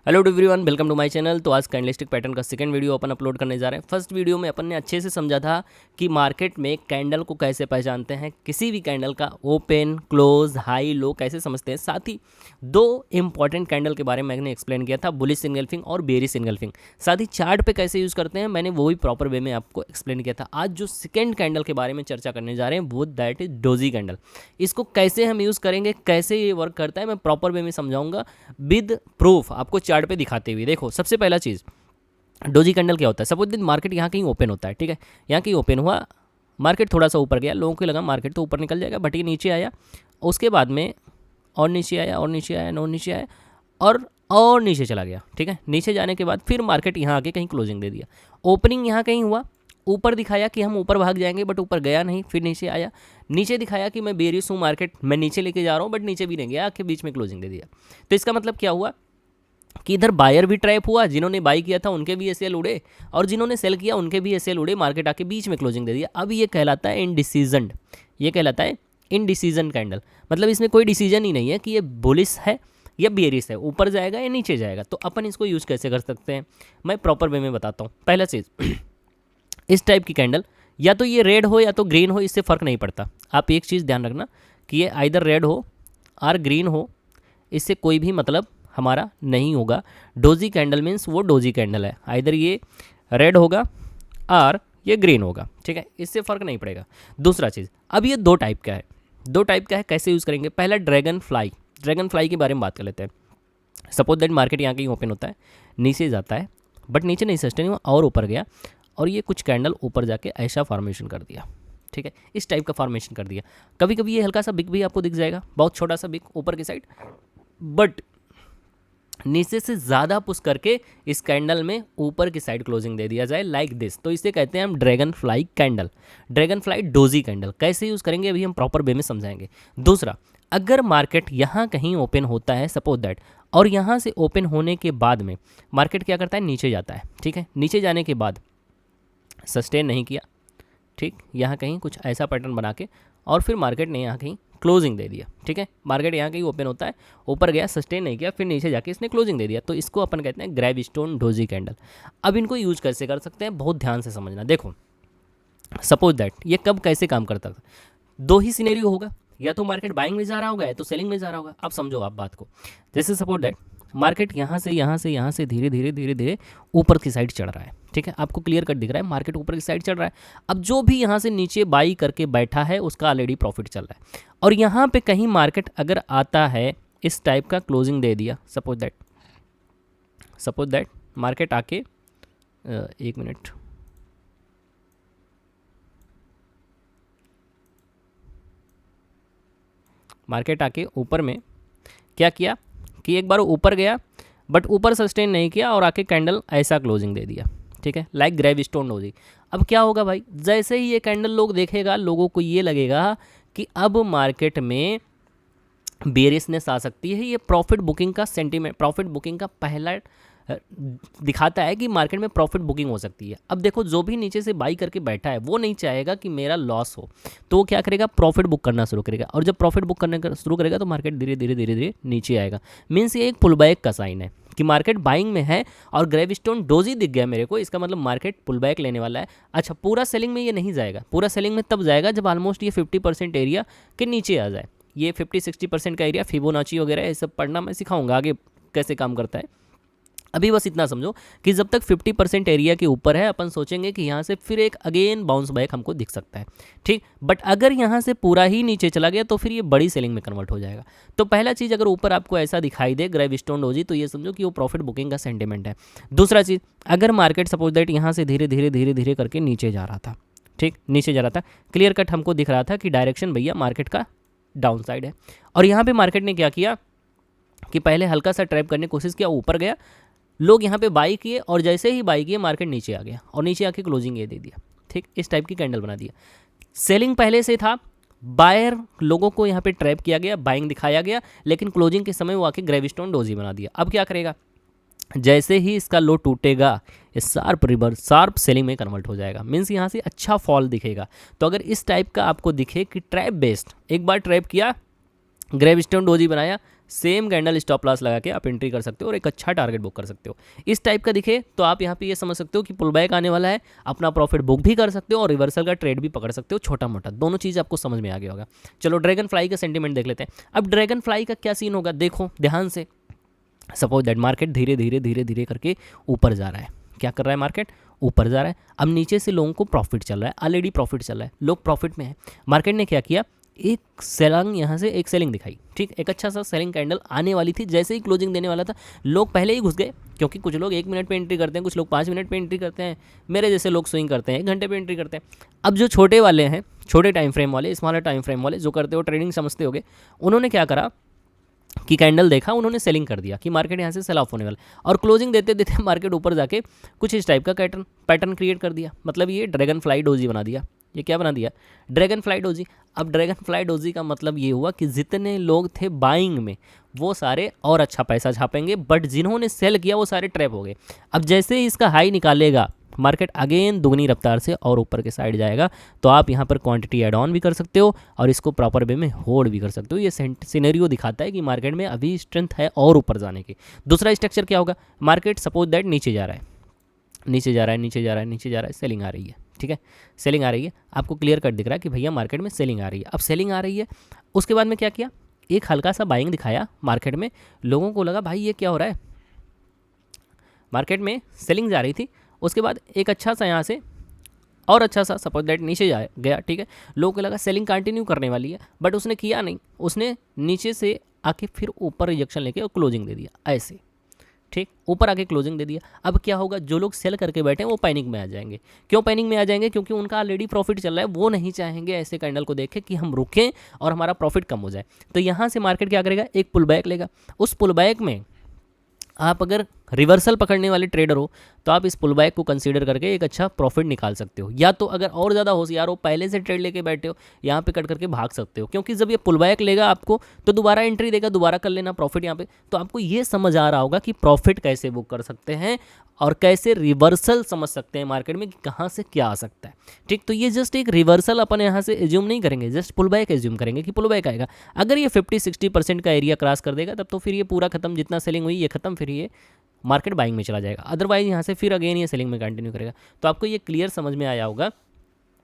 Hello everyone, welcome to my channel. तो आज candlestick pattern का सेकंड वीडियो अपन अपलोड करने जा रहे हैं। फर्स्ट वीडियो में अपन ने अच्छे से समझा था कि मार्केट में कैंडल को कैसे पहचानते हैं, किसी भी कैंडल का ओपन, क्लोज, हाई, लो कैसे समझते हैं। साथ ही दो इंपॉर्टेंट कैंडल के बारे में मैंने एक्सप्लेन किया था, बुलिश सिंगल्फिंग और बेरिश सिंगल्फिंग। साथ ही चार्ट पे कैसे यूज़ करते हैं मैंने वो भी प्रॉपर वे में आपको एक्सप्लेन किया था। आज जो सेकेंड कैंडल के बारे में चर्चा करने जा रहे हैं वो दैट इज डोजी कैंडल। इसको कैसे हम यूज़ करेंगे, कैसे ये वर्क करता है, मैं प्रॉपर वे में समझाऊंगा विद प्रूफ आपको चार्ट पे दिखाते हुए। देखो, सबसे पहला चीज़, डोजी कैंडल क्या होता है। सपोज दिन मार्केट यहाँ कहीं ओपन होता है, ठीक है, यहाँ कहीं ओपन हुआ, मार्केट थोड़ा सा ऊपर गया, लोगों को लगा मार्केट तो ऊपर निकल जाएगा, बट ये नीचे आया, उसके बाद में और नीचे आया और नीचे आया और नीचे आया और नीचे चला गया, ठीक है। नीचे जाने के बाद फिर मार्केट यहाँ आके कहीं क्लोजिंग दे दिया। ओपनिंग यहाँ कहीं हुआ, ऊपर दिखाया कि हम ऊपर भाग जाएंगे, बट ऊपर गया नहीं, फिर नीचे आया, नीचे दिखाया कि मैं बेरिश हूँ, मार्केट मैं नीचे लेके जा रहा हूँ, बट नीचे भी नहीं गया, आके बीच में क्लोजिंग दे दिया। तो इसका मतलब क्या हुआ कि इधर बायर भी ट्रैप हुआ, जिन्होंने बाई किया था उनके भी एसएल उड़े और जिन्होंने सेल किया उनके भी एसएल उड़े, मार्केट आके बीच में क्लोजिंग दे दिया। अब ये कहलाता है इनडिसीजन, ये कहलाता है इनडिसीजन कैंडल। मतलब इसमें कोई डिसीजन ही नहीं है कि ये बुलिश है या बेरिश है, ऊपर जाएगा या नीचे जाएगा। तो अपन इसको यूज़ कैसे कर सकते हैं, मैं प्रॉपर वे में बताता हूँ। पहला चीज़, इस टाइप की कैंडल या तो ये रेड हो या तो ग्रीन हो, इससे फ़र्क नहीं पड़ता। आप एक चीज़ ध्यान रखना कि ये आइदर रेड हो और ग्रीन हो, इससे कोई भी मतलब हमारा नहीं होगा। डोजी कैंडल मीन्स वो डोजी कैंडल है, आइदर ये रेड होगा और ये ग्रीन होगा, ठीक है, इससे फ़र्क नहीं पड़ेगा। दूसरा चीज़, अब ये दो टाइप का है, दो टाइप का है, कैसे यूज़ करेंगे। पहला ड्रैगन फ्लाई, ड्रैगन फ्लाई के बारे में बात कर लेते हैं। सपोज दैट मार्केट यहाँ कहीं ओपन होता है, नीचे जाता है, बट नीचे नहीं सस्टेन हुआ और ऊपर गया, और ये कुछ कैंडल ऊपर जाके ऐसा फॉर्मेशन कर दिया, ठीक है, इस टाइप का फॉर्मेशन कर दिया। कभी कभी ये हल्का सा बिग भी आपको दिख जाएगा, बहुत छोटा सा बिग ऊपर की साइड, बट नीचे से ज़्यादा पुश करके इस कैंडल में ऊपर की साइड क्लोजिंग दे दिया जाए, लाइक दिस। तो इसे कहते हैं हम dragon fly candle, dragon fly doji candle. कैसे यूज़ करेंगे अभी हम प्रॉपर वे में समझाएंगे। दूसरा, अगर मार्केट यहाँ कहीं ओपन होता है सपोज दैट, और यहाँ से ओपन होने के बाद में मार्केट क्या करता है, नीचे जाता है, ठीक है, नीचे जाने के बाद सस्टेन नहीं किया, ठीक, यहाँ कहीं कुछ ऐसा पैटर्न बना के, और फिर मार्केट ने यहाँ कहीं क्लोजिंग दे दिया, ठीक है, मार्केट यहाँ कहीं ओपन होता है, ऊपर गया, सस्टेन नहीं किया, फिर नीचे जाके इसने क्लोजिंग दे दिया। तो इसको अपन कहते हैं ग्रेवस्टोन डोजी कैंडल। अब इनको यूज कैसे कर सकते हैं, बहुत ध्यान से समझना। देखो, सपोज दैट ये कब कैसे काम करता था, दो ही सिनेरियो होगा, या तो मार्केट बाइंग में जा रहा होगा या तो सेलिंग में जा रहा होगा। अब समझो आप बात को, जैसे सपोज दैट मार्केट यहाँ से धीरे धीरे ऊपर की साइड चढ़ रहा है, ठीक है, आपको क्लियर कट दिख रहा है, मार्केट ऊपर की साइड चढ़ रहा है। अब जो भी यहाँ से नीचे बाई करके बैठा है उसका ऑलरेडी प्रॉफिट चल रहा है, और यहाँ पे कहीं मार्केट अगर आता है, इस टाइप का क्लोजिंग दे दिया, सपोज दैट मार्केट आके एक मिनट, मार्केट आके ऊपर में क्या किया कि एक बार ऊपर गया, बट ऊपर सस्टेन नहीं किया और आके कैंडल ऐसा क्लोजिंग दे दिया, ठीक है, लाइक ग्रेवस्टोन डोजी। अब क्या होगा भाई, जैसे ही ये कैंडल लोग देखेगा, लोगों को ये लगेगा कि अब मार्केट में बेरिशनेस आ सकती है। ये प्रॉफिट बुकिंग का सेंटीमेंट, प्रॉफिट बुकिंग का पहला दिखाता है कि मार्केट में प्रॉफिट बुकिंग हो सकती है। अब देखो, जो भी नीचे से बाई करके बैठा है वो नहीं चाहेगा कि मेरा लॉस हो, तो वो क्या करेगा, प्रॉफिट बुक करना शुरू करेगा, और जब प्रॉफिट बुक करना शुरू करेगा तो मार्केट धीरे धीरे नीचे आएगा। मीन्स ये एक पुल बैक का साइन है कि मार्केट बाइंग में है, और ग्रेवस्टोन डोजी दिख गया मेरे को, इसका मतलब मार्केट पुल बैक लेने वाला है। अच्छा, पूरा सेलिंग में ये नहीं जाएगा, पूरा सेलिंग में तब जाएगा जब ऑलमोस्ट ये 50% एरिया के नीचे आ जाए। ये 50-60% का एरिया, फिबोनाची वगैरह ये सब पढ़ना मैं सिखाऊंगा आगे कैसे काम करता है। अभी बस इतना समझो कि जब तक 50% एरिया के ऊपर है, अपन सोचेंगे कि यहाँ से फिर एक अगेन बाउंस बैक हमको दिख सकता है, ठीक। बट अगर यहाँ से पूरा ही नीचे चला गया तो फिर ये बड़ी सेलिंग में कन्वर्ट हो जाएगा। तो पहला चीज़, अगर ऊपर आपको ऐसा दिखाई दे ग्रेवस्टोन डोजी, तो ये समझो कि वो प्रॉफिट बुकिंग का सेंटीमेंट है। दूसरा चीज़, अगर मार्केट सपोज दैट यहाँ से धीरे धीरे करके नीचे जा रहा था, ठीक, नीचे जा रहा था, क्लियर कट हमको दिख रहा था कि डायरेक्शन भैया मार्केट का डाउन साइड है, और यहाँ पे मार्केट ने क्या किया कि पहले हल्का सा ट्रैप करने की कोशिश किया, ऊपर गया, लोग यहाँ पे बाई किए, और जैसे ही बाई किए मार्केट नीचे आ गया, और नीचे आके क्लोजिंग ये दे दिया, ठीक, इस टाइप की कैंडल बना दिया। सेलिंग पहले से था, बायर लोगों को यहाँ पे ट्रैप किया गया, बाइंग दिखाया गया, लेकिन क्लोजिंग के समय वो आके ग्रेवस्टोन डोजी बना दिया। अब क्या करेगा, जैसे ही इसका लो टूटेगा, ये शार्प रिवर्स, शार्प सेलिंग में कन्वर्ट हो जाएगा। मीन्स यहाँ से अच्छा फॉल दिखेगा। तो अगर इस टाइप का आपको दिखे कि ट्रैप बेस्ड, एक बार ट्रैप किया, ग्रेवस्टोन डोजी बनाया, सेम कैंडल स्टॉप लॉस लगा के आप एंट्री कर सकते हो और एक अच्छा टारगेट बुक कर सकते हो। इस टाइप का दिखे तो आप यहाँ पे ये समझ सकते हो कि पुल बैक आने वाला है, अपना प्रॉफिट बुक भी कर सकते हो और रिवर्सल का ट्रेड भी पकड़ सकते हो, छोटा मोटा दोनों चीज़ आपको समझ में आ गया होगा। चलो ड्रैगन फ्लाई का सेंटीमेंट देख लेते हैं। अब ड्रैगन फ्लाई का क्या सीन होगा, देखो ध्यान से। सपोज दैट मार्केट धीरे धीरे धीरे धीरे करके ऊपर जा रहा है। क्या कर रहा है मार्केट, ऊपर जा रहा है। अब नीचे से लोगों को प्रॉफिट चल रहा है, ऑलरेडी प्रॉफिट चल रहा है, लोग प्रॉफिट में है। मार्केट ने क्या किया, एक सेलिंग यहाँ से एक सेलिंग दिखाई, ठीक, एक अच्छा सा सेलिंग कैंडल आने वाली थी। जैसे ही क्लोजिंग देने वाला था लोग पहले ही घुस गए, क्योंकि कुछ लोग 1 मिनट पे एंट्री करते हैं, कुछ लोग 5 मिनट पे एंट्री करते हैं, मेरे जैसे लोग स्विंग करते हैं 1 घंटे पे एंट्री करते हैं। अब जो छोटे वाले हैं, छोटे टाइम फ्रेम वाले, स्मॉलर टाइम फ्रेम वाले जो करते हो ट्रेडिंग समझते होगे, उन्होंने क्या करा कि कैंडल देखा, उन्होंने सेलिंग कर दिया कि मार्केट यहाँ से सेल ऑफ होने वाला, और क्लोजिंग देते देते मार्केट ऊपर जाके कुछ इस टाइप का पैटर्न क्रिएट कर दिया। मतलब ये ड्रैगन फ्लाई डोजी बना दिया। ये क्या बना दिया, ड्रैगन फ्लाई डोजी। अब ड्रैगन फ्लाई डोजी का मतलब ये हुआ कि जितने लोग थे बाइंग में वो सारे और अच्छा पैसा छापेंगे, बट जिन्होंने सेल किया वो सारे ट्रैप हो गए। अब जैसे ही इसका हाई निकालेगा मार्केट अगेन दुगनी रफ्तार से और ऊपर के साइड जाएगा, तो आप यहाँ पर क्वांटिटी ऐड ऑन भी कर सकते हो और इसको प्रॉपर वे में होल्ड भी कर सकते हो। ये सिनेरियो दिखाता है कि मार्केट में अभी स्ट्रेंथ है और ऊपर जाने की। दूसरा स्ट्रक्चर क्या होगा, मार्केट सपोज दैट नीचे जा रहा है, नीचे जा रहा है, नीचे जा रहा है, नीचे जा रहा है, सेलिंग आ रही है, ठीक है, सेलिंग आ रही है, आपको क्लियर कट दिख रहा है कि भैया मार्केट में सेलिंग आ रही है। अब सेलिंग आ रही है, उसके बाद में क्या किया, एक हल्का सा बाइंग दिखाया मार्केट में। लोगों को लगा भाई ये क्या हो रहा है, मार्केट में सेलिंग जा रही थी, उसके बाद एक अच्छा सा यहाँ से और अच्छा सा सपोज दैट नीचे जा गया, ठीक है। लोगों को लगा सेलिंग कंटिन्यू करने वाली है, बट उसने किया नहीं, उसने नीचे से आके फिर ऊपर रिजेक्शन लेके और क्लोजिंग दे दिया ऐसे, ठीक, ऊपर आके क्लोजिंग दे दिया। अब क्या होगा, जो लोग सेल करके बैठे हैं वो पैनिक में आ जाएंगे। क्यों पैनिक में आ जाएंगे, क्योंकि उनका ऑलरेडी प्रॉफिट चल रहा है, वो नहीं चाहेंगे ऐसे कैंडल को देखें कि हम रुकें और हमारा प्रॉफिट कम हो जाए। तो यहाँ से मार्केट क्या करेगा, एक पुल बैक लेगा। उस पुल बैक में आप अगर रिवर्सल पकड़ने वाले ट्रेडर हो तो आप इस पुल बैक को कंसीडर करके एक अच्छा प्रॉफिट निकाल सकते हो, या तो अगर और ज़्यादा होशियार हो पहले से ट्रेड लेके बैठे हो यहाँ पे कट करके भाग सकते हो, क्योंकि जब ये पुल बैक लेगा आपको तो दोबारा एंट्री देगा, दोबारा कर लेना प्रॉफिट यहाँ पे। तो आपको ये समझ आ रहा होगा कि प्रॉफिट कैसे बुक कर सकते हैं और कैसे रिवर्सल समझ सकते हैं मार्केट में कि कहाँ से क्या आ सकता है, ठीक। तो ये जस्ट एक रिवर्सल अपन यहाँ से एज्यूम नहीं करेंगे, जस्ट पुल बैक एज्यूम करेंगे कि पुल बैक आएगा। अगर ये 50-60% का एरिया क्रॉस कर देगा तब तो फिर ये पूरा खत्म, जितना सेलिंग हुई ये खत्म, फिर ये मार्केट बाइंग में चला जाएगा। अदरवाइज यहाँ से फिर अगेन ये सेलिंग में कंटिन्यू करेगा। तो आपको ये क्लियर समझ में आया होगा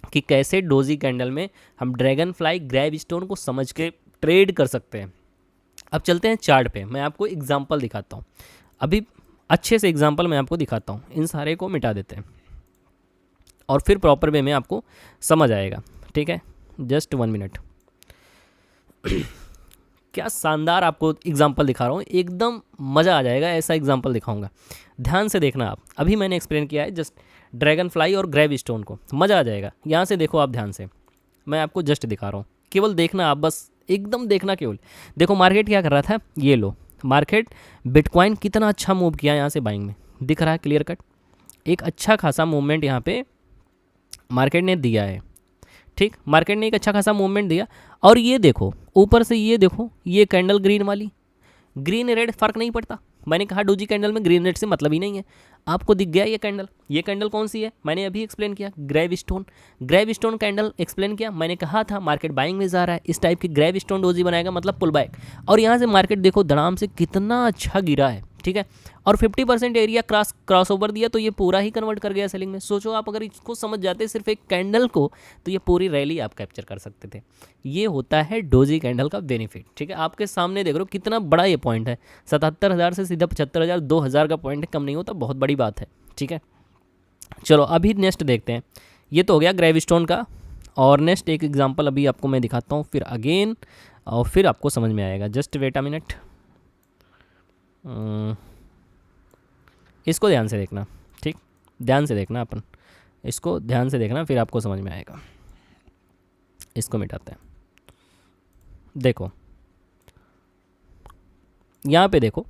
कि कैसे डोजी कैंडल में हम ड्रैगन फ्लाई ग्रैब स्टोन को समझ के ट्रेड कर सकते हैं। अब चलते हैं चार्ट पे, मैं आपको एग्जांपल दिखाता हूँ। अभी अच्छे से एग्जांपल मैं आपको दिखाता हूँ, इन सारे को मिटा देते हैं और फिर प्रॉपर वे में आपको समझ आएगा, ठीक है। Just 1 minute. क्या शानदार आपको एग्जांपल दिखा रहा हूँ, एकदम मज़ा आ जाएगा, ऐसा एग्जांपल दिखाऊंगा। ध्यान से देखना आप, अभी मैंने एक्सप्लेन किया है जस्ट ड्रैगन फ्लाई और ग्रैब स्टोन को, मज़ा आ जाएगा। यहाँ से देखो आप ध्यान से, मैं आपको जस्ट दिखा रहा हूँ, केवल देखना आप, बस एकदम देखना केवल। देखो मार्केट क्या कर रहा था, ये लो मार्केट बिटकॉइन कितना अच्छा मूव किया यहाँ से बाइंग में, दिख रहा है क्लियर कट, एक अच्छा खासा मूवमेंट यहाँ पे मार्केट ने दिया है, ठीक। मार्केट ने एक अच्छा खासा मूवमेंट दिया और ये देखो ऊपर से, ये देखो ये कैंडल ग्रीन वाली, ग्रीन रेड फ़र्क नहीं पड़ता। मैंने कहा डोजी कैंडल में ग्रीन रेड से मतलब ही नहीं है। आपको दिख गया ये कैंडल, ये कैंडल कौन सी है, मैंने अभी एक्सप्लेन किया, grab stone. Grab stone candle explain किया, मैंने कहा था मार्केट बाइंग में जा रहा है, इस टाइप की ग्रैब स्टोन डोजी बनाएगा मतलब पुल बैक। और यहाँ से मार्केट देखो धड़ाम से कितना अच्छा गिरा है, ठीक है, और 50% एरिया क्रॉस ओवर दिया, तो ये पूरा ही कन्वर्ट कर गया सेलिंग में। सोचो आप अगर इसको समझ जाते सिर्फ एक कैंडल को, तो ये पूरी रैली आप कैप्चर कर सकते थे। ये होता है डोजी कैंडल का बेनिफिट, ठीक है। आपके सामने देख रहे हो कितना बड़ा ये पॉइंट है, 77,000 से सीधा 75,000, 2,000 का पॉइंट कम नहीं होता, बहुत बड़ी बात है, ठीक है। चलो अभी नेक्स्ट देखते हैं, ये तो हो गया ग्रैब स्टोन का, और नेक्स्ट एक एग्जांपल अभी आपको मैं दिखाता हूँ, फिर अगेन और फिर आपको समझ में आएगा। जस्ट वेट अ मिनट, इसको ध्यान से देखना, ठीक, ध्यान से देखना, अपन इसको ध्यान से देखना, फिर आपको समझ में आएगा। इसको मिटाते हैं, देखो यहाँ पे देखो,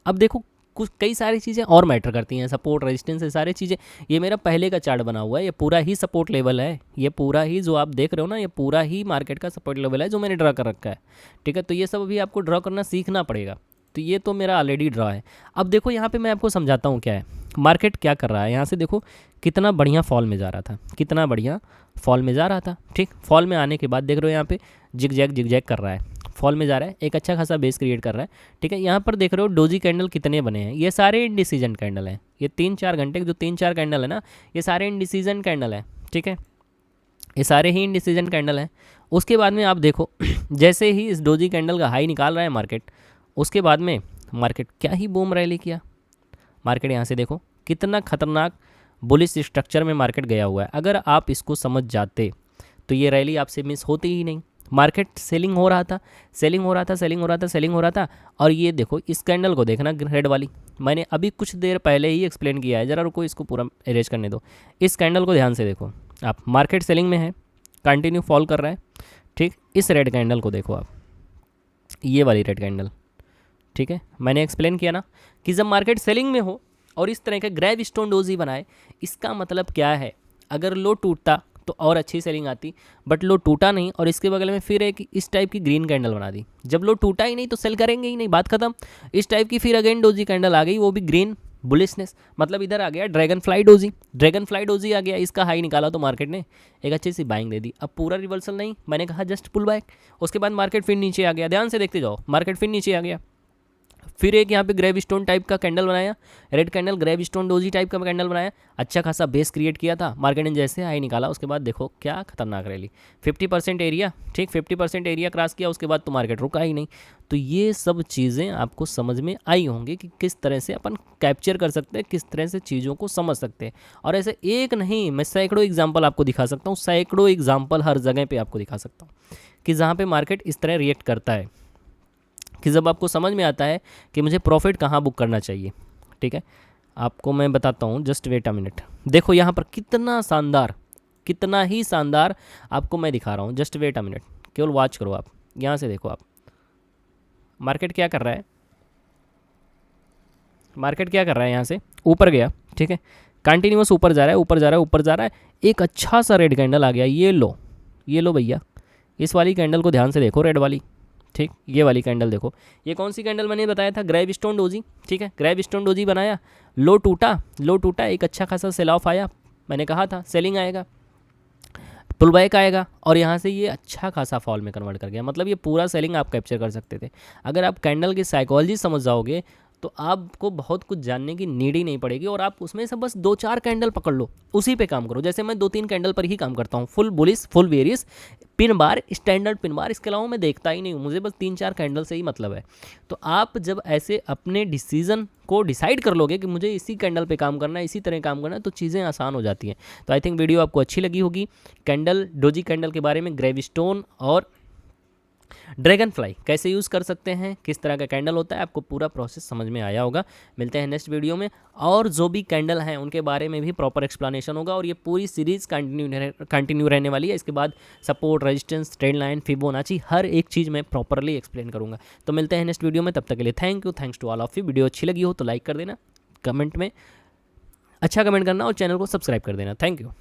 अब देखो कुछ कई सारी चीज़ें और मैटर करती हैं, सपोर्ट रेजिस्टेंस ये सारी चीज़ें। ये मेरा पहले का चार्ट बना हुआ है, ये पूरा ही सपोर्ट लेवल है, ये पूरा ही जो आप देख रहे हो ना, ये पूरा ही मार्केट का सपोर्ट लेवल है जो मैंने ड्रा कर रखा है, ठीक है। तो ये सब अभी आपको ड्रा करना सीखना पड़ेगा, तो ये तो मेरा ऑलरेडी ड्रॉ है। अब देखो यहाँ पे मैं आपको समझाता हूँ क्या है, मार्केट क्या कर रहा है। यहाँ से देखो कितना बढ़िया फॉल में जा रहा था, कितना बढ़िया फॉल में जा रहा था, ठीक। फॉल में आने के बाद देख रहे हो यहाँ पे जिग जैग कर रहा है, फॉल में जा रहा है, एक अच्छा खासा बेस क्रिएट कर रहा है, ठीक है। यहाँ पर देख रहे हो डोजी कैंडल कितने बने हैं, ये सारे इनडिसीजन कैंडल हैं। ये 3-4 घंटे के जो 3-4 कैंडल है ना, ये सारे इनडिसीजन कैंडल हैं, ठीक है। ये सारे ही इनडिसीजन कैंडल हैं। उसके बाद में आप देखो जैसे ही इस डोजी कैंडल का हाई निकाल रहा है मार्केट, उसके बाद में मार्केट क्या ही बूम रैली किया। मार्केट यहाँ से देखो कितना खतरनाक बुलिश स्ट्रक्चर में मार्केट गया हुआ है। अगर आप इसको समझ जाते तो ये रैली आपसे मिस होती ही नहीं। मार्केट सेलिंग हो रहा था, सेलिंग हो रहा था, सेलिंग हो रहा था, सेलिंग हो रहा था। और ये देखो इस कैंडल को देखना, रेड वाली, मैंने अभी कुछ देर पहले ही एक्सप्लेन किया है, ज़रा रुको इसको पूरा अरेंज करने दो। इस कैंडल को ध्यान से देखो आप, मार्केट सेलिंग में है, कंटिन्यू फॉल कर रहा है, ठीक। इस रेड कैंडल को देखो आप, ये वाली रेड कैंडल, ठीक है। मैंने एक्सप्लेन किया ना कि जब मार्केट सेलिंग में हो और इस तरह का ग्रेव स्टोन डोजी बनाए, इसका मतलब क्या है, अगर लो टूटता तो और अच्छी सेलिंग आती, बट लो टूटा नहीं और इसके बगल में फिर एक इस टाइप की ग्रीन कैंडल बना दी। जब लो टूटा ही नहीं तो सेल करेंगे ही नहीं, बात खत्म। इस टाइप की फिर अगेन डोजी कैंडल आ गई, वो भी ग्रीन बुलिशनेस, मतलब इधर आ गया dragonfly doji, dragonfly doji आ गया, इसका हाई निकाला तो मार्केट ने एक अच्छी सी बाइंग दे दी। अब पूरा रिवर्सल नहीं, मैंने कहा जस्ट पुल बैक, उसके बाद मार्केट फिर नीचे आ गया, ध्यान से देखते जाओ, मार्केट फिर नीचे आ गया, फिर एक यहाँ पे ग्रेव स्टोन टाइप का कैंडल बनाया, red candle gravestone doji type का कैंडल बनाया, अच्छा खासा बेस क्रिएट किया था, मार्केट ने जैसे हाई निकाला उसके बाद देखो क्या खतरनाक रैली, 50% एरिया, ठीक, 50% एरिया क्रॉस किया, उसके बाद तो मार्केट रुका ही नहीं। तो ये सब चीज़ें आपको समझ में आई होंगी कि किस तरह से अपन कैप्चर कर सकते हैं, किस तरह से चीज़ों को समझ सकते हैं। और ऐसे एक नहीं, मैं सैकड़ों एग्जाम्पल आपको दिखा सकता हूँ, सैकड़ों एग्जाम्पल हर जगह पर आपको दिखा सकता हूँ कि जहाँ पर मार्केट इस तरह रिएक्ट करता है, कि जब आपको समझ में आता है कि मुझे प्रॉफिट कहाँ बुक करना चाहिए, ठीक है। आपको मैं बताता हूँ, जस्ट वेट अ मिनट। देखो यहाँ पर कितना शानदार, कितना ही शानदार आपको मैं दिखा रहा हूँ, जस्ट वेट अ मिनट, केवल वॉच करो आप। यहाँ से देखो आप, मार्केट क्या कर रहा है, मार्केट क्या कर रहा है, यहाँ से ऊपर गया, ठीक है, कंटिन्यूस ऊपर जा रहा है, ऊपर जा रहा है, ऊपर जा रहा है, एक अच्छा सा रेड कैंडल आ गया, ये लो, ये लो भैया, इस वाली कैंडल को ध्यान से देखो, रेड वाली, ठीक। ये वाली कैंडल देखो, ये कौन सी कैंडल मैंने बताया था, ग्रेव स्टोन डोजी, ठीक है। ग्रेव स्टोन डोजी बनाया, लो टूटा, लो टूटा, एक अच्छा खासा सेल ऑफ आया, मैंने कहा था सेलिंग आएगा, पुल बैक आएगा, और यहाँ से ये अच्छा खासा फॉल में कन्वर्ट कर गया। मतलब ये पूरा सेलिंग आप कैप्चर कर सकते थे। अगर आप कैंडल की साइकोलॉजी समझ जाओगे तो आपको बहुत कुछ जानने की नीड ही नहीं पड़ेगी, और आप उसमें से बस 2-4 कैंडल पकड़ लो, उसी पे काम करो। जैसे मैं 2-3 कैंडल पर ही काम करता हूँ, full bullish, full bearish, pin bar, standard pin bar, इसके अलावा मैं देखता ही नहीं हूँ, मुझे बस 3-4 कैंडल से ही मतलब है। तो आप जब ऐसे अपने डिसीजन को डिसाइड कर लोगे कि मुझे इसी कैंडल पे काम करना है, इसी तरह काम करना है, तो चीज़ें आसान हो जाती हैं। तो आई थिंक वीडियो आपको अच्छी लगी होगी, कैंडल, डोजी कैंडल के बारे में, ग्रेव स्टोन और ड्रैगन फ्लाई कैसे यूज़ कर सकते हैं, किस तरह का कैंडल होता है, आपको पूरा प्रोसेस समझ में आया होगा। मिलते हैं नेक्स्ट वीडियो में, और जो भी कैंडल हैं उनके बारे में भी प्रॉपर एक्सप्लेनेशन होगा, और ये पूरी सीरीज़ कंटिन्यू रहने वाली है। इसके बाद support, resistance, trend line, Fibonacci, हर एक चीज़ मैं प्रॉपरली एक्सप्लेन करूँगा। तो मिलते हैं नेक्स्ट वीडियो में, तब तक के लिए thank you, thanks to all of you. Video अच्छी लगी हो तो लाइक कर देना, कमेंट में अच्छा कमेंट करना और चैनल को सब्सक्राइब कर देना। Thank you.